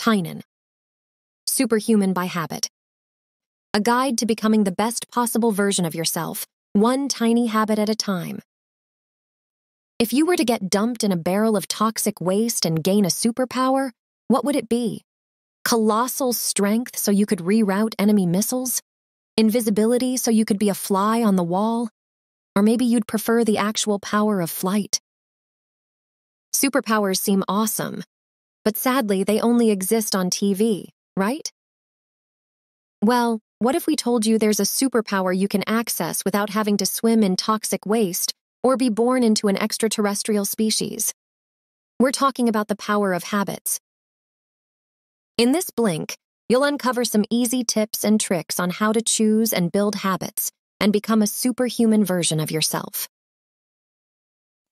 Tynan. Superhuman by Habit. A guide to becoming the best possible version of yourself, one tiny habit at a time. If you were to get dumped in a barrel of toxic waste and gain a superpower, what would it be? Colossal strength so you could reroute enemy missiles? Invisibility so you could be a fly on the wall? Or maybe you'd prefer the actual power of flight? Superpowers seem awesome, but sadly they only exist on TV, right? Well, what if we told you there's a superpower you can access without having to swim in toxic waste or be born into an extraterrestrial species? We're talking about the power of habits. In this blink, you'll uncover some easy tips and tricks on how to choose and build habits and become a superhuman version of yourself.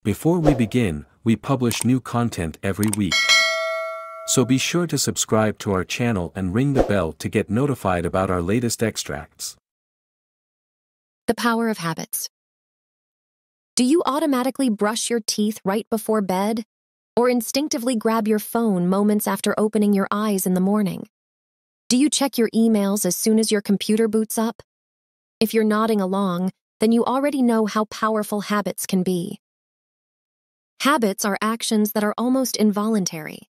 Before we begin, we publish new content every week. So be sure to subscribe to our channel and ring the bell to get notified about our latest extracts. The power of habits. Do you automatically brush your teeth right before bed, or instinctively grab your phone moments after opening your eyes in the morning? Do you check your emails as soon as your computer boots up? If you're nodding along, then you already know how powerful habits can be. Habits are actions that are almost involuntary.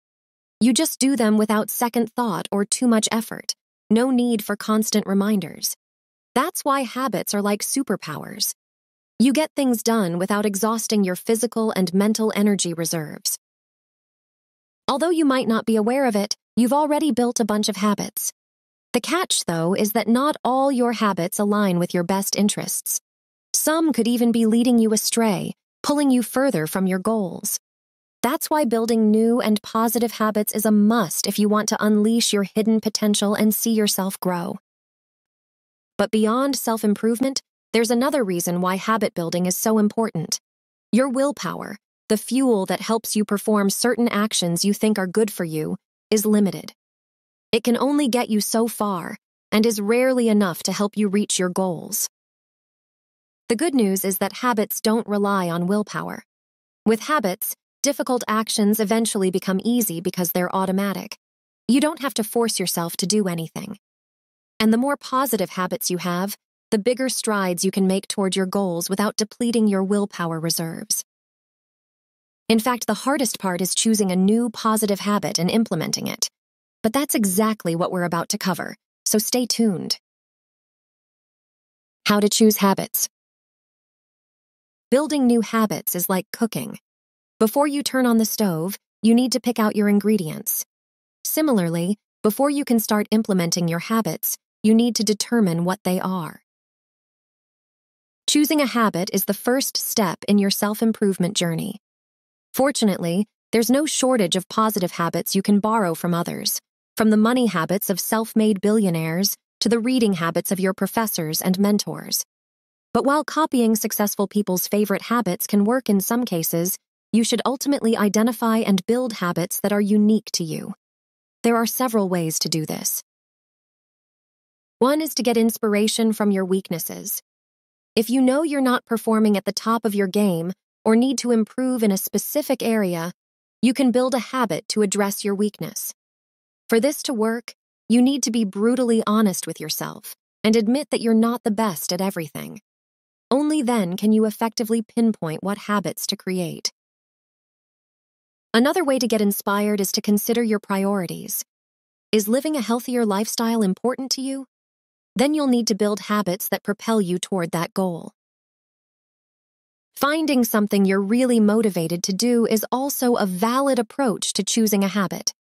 You just do them without second thought or too much effort. No need for constant reminders. That's why habits are like superpowers. You get things done without exhausting your physical and mental energy reserves. Although you might not be aware of it, you've already built a bunch of habits. The catch, though, is that not all your habits align with your best interests. Some could even be leading you astray, pulling you further from your goals. That's why building new and positive habits is a must if you want to unleash your hidden potential and see yourself grow. But beyond self-improvement, there's another reason why habit building is so important. Your willpower, the fuel that helps you perform certain actions you think are good for you, is limited. It can only get you so far, and is rarely enough to help you reach your goals. The good news is that habits don't rely on willpower. With habits, difficult actions eventually become easy because they're automatic. You don't have to force yourself to do anything. And the more positive habits you have, the bigger strides you can make toward your goals without depleting your willpower reserves. In fact, the hardest part is choosing a new positive habit and implementing it. But that's exactly what we're about to cover, so stay tuned. How to choose habits. Building new habits is like cooking. Before you turn on the stove, you need to pick out your ingredients. Similarly, before you can start implementing your habits, you need to determine what they are. Choosing a habit is the first step in your self-improvement journey. Fortunately, there's no shortage of positive habits you can borrow from others, from the money habits of self-made billionaires to the reading habits of your professors and mentors. But while copying successful people's favorite habits can work in some cases, you should ultimately identify and build habits that are unique to you. There are several ways to do this. One is to get inspiration from your weaknesses. If you know you're not performing at the top of your game or need to improve in a specific area, you can build a habit to address your weakness. For this to work, you need to be brutally honest with yourself and admit that you're not the best at everything. Only then can you effectively pinpoint what habits to create. Another way to get inspired is to consider your priorities. Is living a healthier lifestyle important to you? Then you'll need to build habits that propel you toward that goal. Finding something you're really motivated to do is also a valid approach to choosing a habit.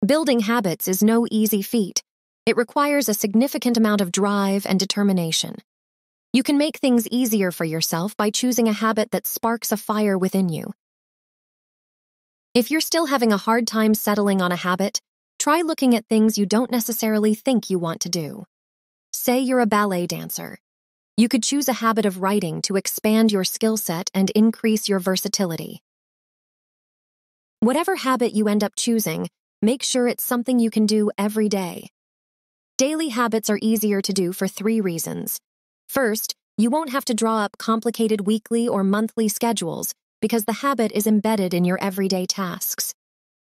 Building habits is no easy feat. It requires a significant amount of drive and determination. You can make things easier for yourself by choosing a habit that sparks a fire within you. If you're still having a hard time settling on a habit, try looking at things you don't necessarily think you want to do. Say you're a ballet dancer. You could choose a habit of writing to expand your skill set and increase your versatility. Whatever habit you end up choosing, make sure it's something you can do every day. Daily habits are easier to do for 3 reasons. First, you won't have to draw up complicated weekly or monthly schedules because the habit is embedded in your everyday tasks.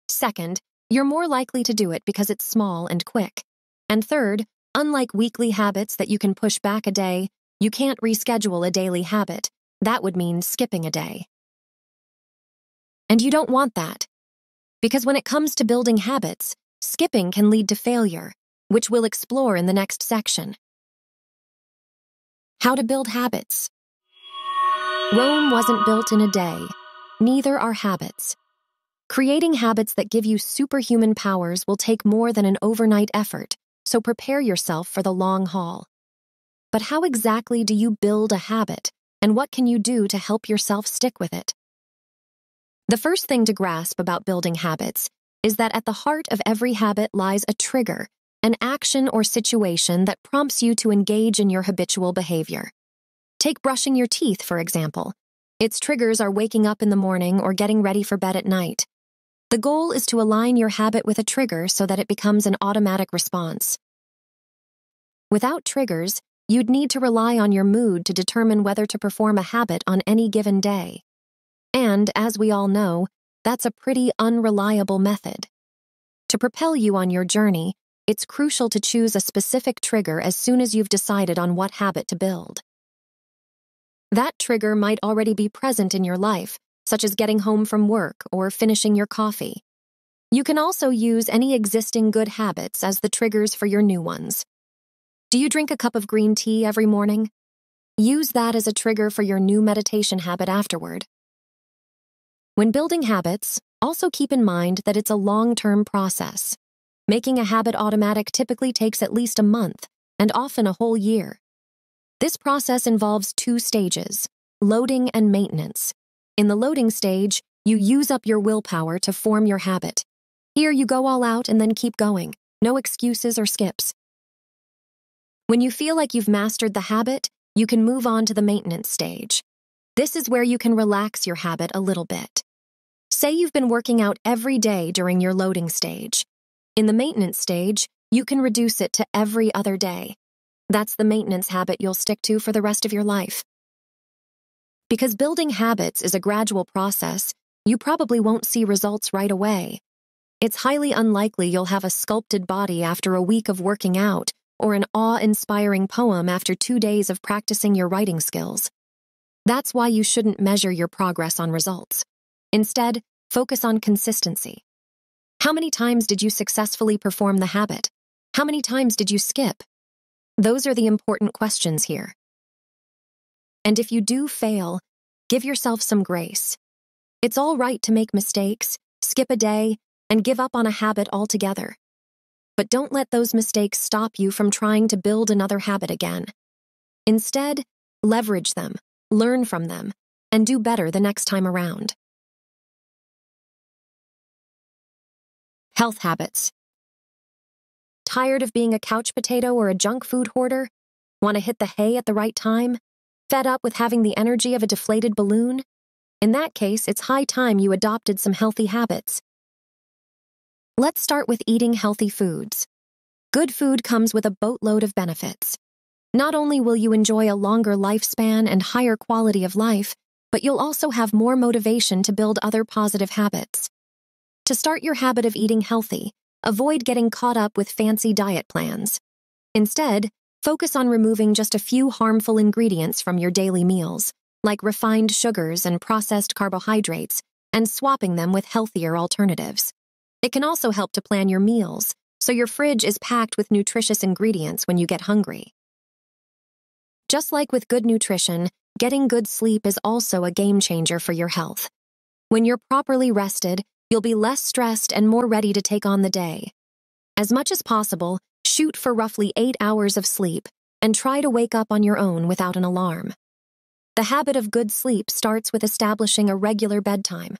Second, You're more likely to do it because it's small and quick. And third, unlike weekly habits that you can push back a day, you can't reschedule a daily habit. That would mean skipping a day. And you don't want that. Because when it comes to building habits, skipping can lead to failure, which we'll explore in the next section. How to build habits. Rome wasn't built in a day. Neither are habits. Creating habits that give you superhuman powers will take more than an overnight effort, so prepare yourself for the long haul. But how exactly do you build a habit, and what can you do to help yourself stick with it? The first thing to grasp about building habits is that at the heart of every habit lies a trigger, an action or situation that prompts you to engage in your habitual behavior. Take brushing your teeth, for example. Its triggers are waking up in the morning or getting ready for bed at night. The goal is to align your habit with a trigger so that it becomes an automatic response. Without triggers, you'd need to rely on your mood to determine whether to perform a habit on any given day. And, as we all know, that's a pretty unreliable method. To propel you on your journey, it's crucial to choose a specific trigger as soon as you've decided on what habit to build. That trigger might already be present in your life, such as getting home from work or finishing your coffee. You can also use any existing good habits as the triggers for your new ones. Do you drink a cup of green tea every morning? Use that as a trigger for your new meditation habit afterward. When building habits, also keep in mind that it's a long-term process. Making a habit automatic typically takes at least a month, and often a whole year. This process involves two stages, loading and maintenance. In the loading stage, you use up your willpower to form your habit. Here you go all out and then keep going. No excuses or skips. When you feel like you've mastered the habit, you can move on to the maintenance stage. This is where you can relax your habit a little bit. Say you've been working out every day during your loading stage. In the maintenance stage, you can reduce it to every other day. That's the maintenance habit you'll stick to for the rest of your life. Because building habits is a gradual process, you probably won't see results right away. It's highly unlikely you'll have a sculpted body after a week of working out, or an awe-inspiring poem after 2 days of practicing your writing skills. That's why you shouldn't measure your progress on results. Instead, focus on consistency. How many times did you successfully perform the habit? How many times did you skip? Those are the important questions here. And if you do fail, give yourself some grace. It's all right to make mistakes, skip a day, and give up on a habit altogether. But don't let those mistakes stop you from trying to build another habit again. Instead, leverage them, learn from them, and do better the next time around. Health habits. Tired of being a couch potato or a junk food hoarder? Want to hit the hay at the right time? Fed up with having the energy of a deflated balloon? In that case, it's high time you adopted some healthy habits. Let's start with eating healthy foods. Good food comes with a boatload of benefits. Not only will you enjoy a longer lifespan and higher quality of life, but you'll also have more motivation to build other positive habits. To start your habit of eating healthy, avoid getting caught up with fancy diet plans. Instead, focus on removing just a few harmful ingredients from your daily meals, like refined sugars and processed carbohydrates, and swapping them with healthier alternatives. It can also help to plan your meals, so your fridge is packed with nutritious ingredients when you get hungry. Just like with good nutrition, getting good sleep is also a game changer for your health. When you're properly rested, you'll be less stressed and more ready to take on the day. As much as possible, shoot for roughly 8 hours of sleep and try to wake up on your own without an alarm. The habit of good sleep starts with establishing a regular bedtime.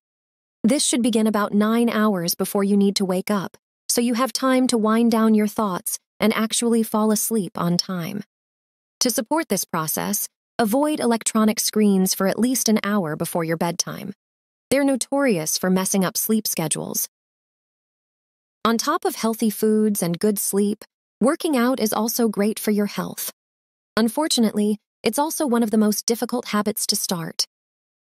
This should begin about 9 hours before you need to wake up, so you have time to wind down your thoughts and actually fall asleep on time. To support this process, avoid electronic screens for at least an hour before your bedtime. They're notorious for messing up sleep schedules. On top of healthy foods and good sleep, working out is also great for your health. Unfortunately, it's also one of the most difficult habits to start.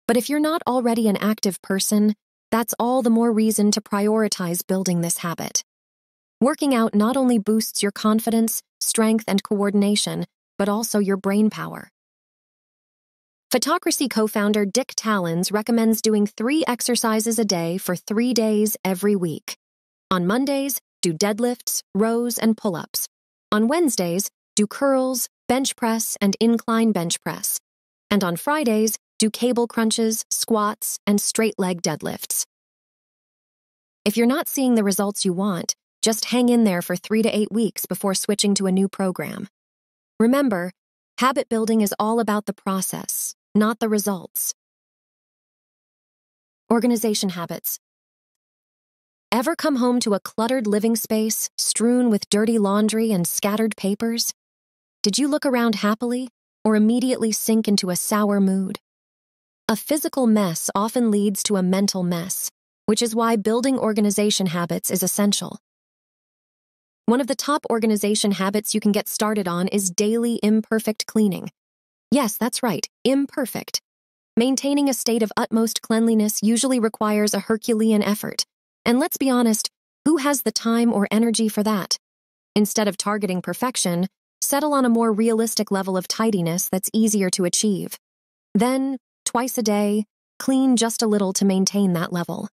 But if you're not already an active person, that's all the more reason to prioritize building this habit. Working out not only boosts your confidence, strength, and coordination, but also your brain power. Photocracy co-founder Dick Talons recommends doing 3 exercises a day for 3 days every week. On Mondays, do deadlifts, rows, and pull-ups. On Wednesdays, do curls, bench press, and incline bench press. And on Fridays, do cable crunches, squats, and straight leg deadlifts. If you're not seeing the results you want, just hang in there for 3 to 8 weeks before switching to a new program. Remember, habit building is all about the process, not the results. Organization habits. Ever come home to a cluttered living space strewn with dirty laundry and scattered papers? Did you look around happily or immediately sink into a sour mood? A physical mess often leads to a mental mess, which is why building organization habits is essential. One of the top organization habits you can get started on is daily imperfect cleaning. Yes, that's right, imperfect. Maintaining a state of utmost cleanliness usually requires a Herculean effort. And let's be honest, who has the time or energy for that? Instead of targeting perfection, settle on a more realistic level of tidiness that's easier to achieve. Then, twice a day, clean just a little to maintain that level.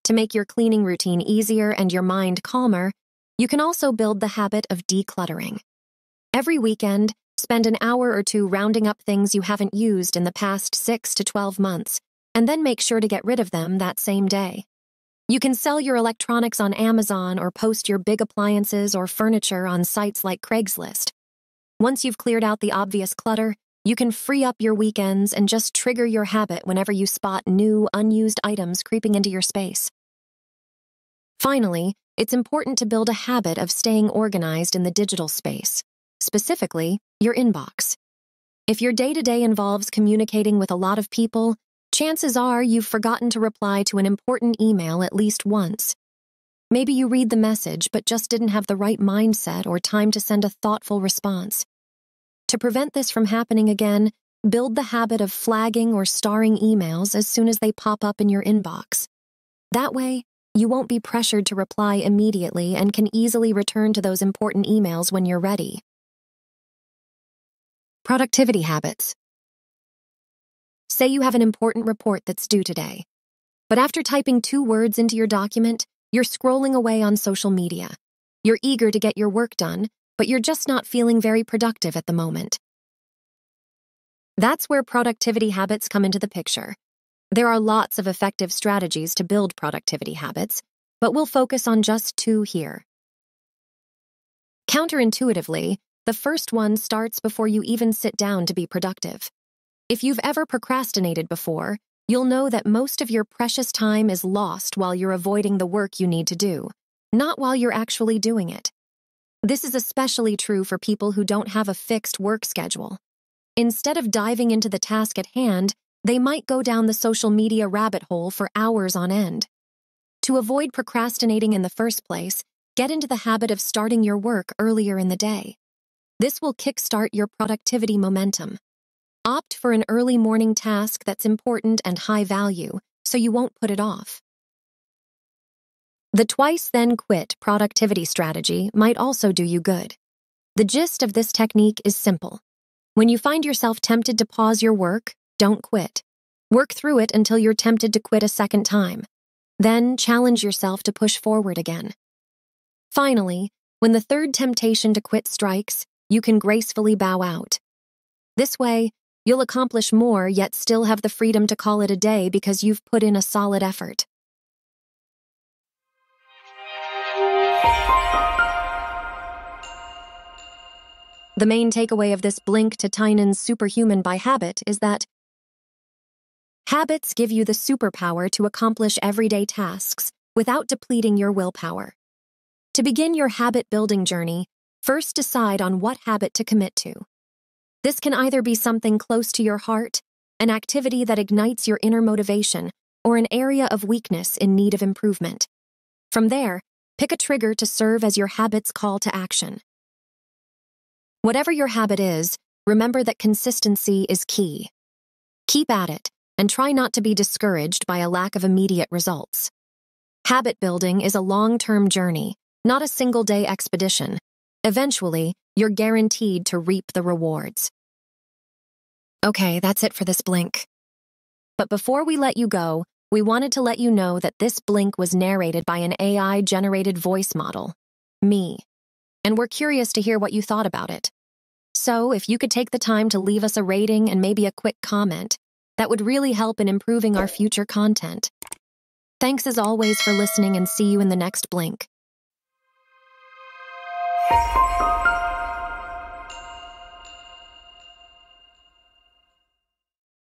To make your cleaning routine easier and your mind calmer, you can also build the habit of decluttering. Every weekend, spend an hour or 2 rounding up things you haven't used in the past 6 to 12 months, and then make sure to get rid of them that same day. You can sell your electronics on Amazon or post your big appliances or furniture on sites like Craigslist. Once you've cleared out the obvious clutter, you can free up your weekends and just trigger your habit whenever you spot new, unused items creeping into your space. Finally, it's important to build a habit of staying organized in the digital space, specifically your inbox. If your day-to-day involves communicating with a lot of people, chances are you've forgotten to reply to an important email at least once. Maybe you read the message but just didn't have the right mindset or time to send a thoughtful response. To prevent this from happening again, build the habit of flagging or starring emails as soon as they pop up in your inbox. That way, you won't be pressured to reply immediately and can easily return to those important emails when you're ready. Productivity habits. Say you have an important report that's due today, but after typing 2 words into your document, you're scrolling away on social media. You're eager to get your work done, but you're just not feeling very productive at the moment. That's where productivity habits come into the picture. There are lots of effective strategies to build productivity habits, but we'll focus on just 2 here. Counterintuitively, the first one starts before you even sit down to be productive. If you've ever procrastinated before, you'll know that most of your precious time is lost while you're avoiding the work you need to do, not while you're actually doing it. This is especially true for people who don't have a fixed work schedule. Instead of diving into the task at hand, they might go down the social media rabbit hole for hours on end. To avoid procrastinating in the first place, get into the habit of starting your work earlier in the day. This will kickstart your productivity momentum. Opt for an early morning task that's important and high value, so you won't put it off. The twice then quit productivity strategy might also do you good. The gist of this technique is simple. When you find yourself tempted to pause your work, don't quit. Work through it until you're tempted to quit a second time. Then challenge yourself to push forward again. Finally, when the third temptation to quit strikes, you can gracefully bow out. This way, you'll accomplish more yet still have the freedom to call it a day because you've put in a solid effort. The main takeaway of this blink to Tynan's Superhuman by habit is that habits give you the superpower to accomplish everyday tasks without depleting your willpower. To begin your habit-building journey, first decide on what habit to commit to. This can either be something close to your heart, an activity that ignites your inner motivation, or an area of weakness in need of improvement. From there, pick a trigger to serve as your habit's call to action. Whatever your habit is, remember that consistency is key. Keep at it, and try not to be discouraged by a lack of immediate results. Habit building is a long-term journey, not a single-day expedition. Eventually, you're guaranteed to reap the rewards. Okay, that's it for this blink. But before we let you go, we wanted to let you know that this blink was narrated by an AI-generated voice model, me, and we're curious to hear what you thought about it. So if you could take the time to leave us a rating and maybe a quick comment, that would really help in improving our future content. Thanks as always for listening, and see you in the next blink.